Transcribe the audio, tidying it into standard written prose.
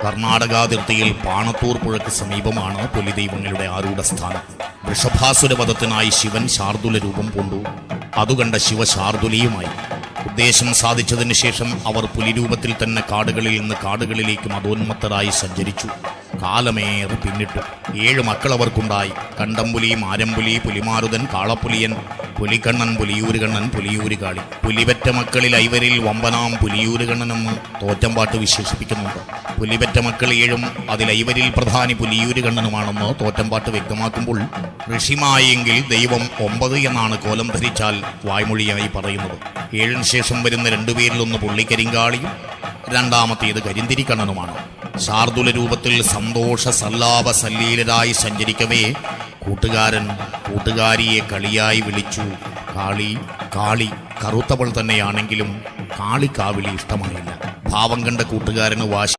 കർണാടകാതിർത്തിയിൽ പാണത്തൂർ പുഴയ്ക്ക് സമീപമാണ് പുലിദൈവങ്ങളുടെ ആരൂഢസ്ഥാനം. വൃഷഭാസുരവധത്തിനായി ശിവൻ ശാർദുല രൂപം പൂണ്ടു. അതുകണ്ട ശിവശാർദുലിയുമായി. ഉദ്ദേശം സാധിച്ചതിന് ശേഷം അവർ പുലിരൂപത്തിൽ തന്നെ കാടുകളിൽ നിന്ന് കാടുകളിലേക്ക് മതോന്മത്തരായി സഞ്ചരിച്ചു. കാലമേറെ പിന്നിട്ടു. 7 മക്കൾ അവർക്കുണ്ടായി. കണ്ടംപുലി, മാരമ്പുലി, പുലിമാരുതൻ, കാളപ്പുലിയൻ, പുലിക്കണ്ണൻ, പുലിയൂരുകണ്ണൻ, പുലിയൂരുകാളി. പുലിപെറ്റ മക്കളിൽ ഐവരിൽ വമ്പനാം പുലിയൂരുകണ്ണനെന്ന് തോറ്റമ്പാട്ട് വിശേഷിപ്പിക്കുന്നുണ്ട്. പുലിപെറ്റ മക്കൾ 7 അതിൽ ഐവരിൽ പ്രധാനി പുലിയൂരുകണ്ണനുമാണെന്ന് തോറ്റമ്പാട്ട് വ്യക്തമാക്കുമ്പോൾ ഋഷിമായെങ്കിൽ ദൈവം 9 എന്നാണ് കോലം ധരിച്ചാൽ വായ്മൊഴിയായി പറയുന്നത്. 7 ശേഷം വരുന്ന 2 പേരിലൊന്ന് പുള്ളിക്കരിങ്കാളിയും രണ്ടാമത്തേത് കരിന്തിരിക്കണ്ണനുമാണ്. ശാർദുല രൂപത്തിൽ സന്തോഷ സല്ലാപ സല്ലീലരായി സഞ്ചരിക്കവേ കൂട്ടുകാരിയെ കളിയായി വിളിച്ചു. കാളി കറുത്തവൾ തന്നെയാണെങ്കിലും കാളിക്കാവിളി ഇഷ്ടമായില്ല. ഭാവം കണ്ട കൂട്ടുകാരന് വാശി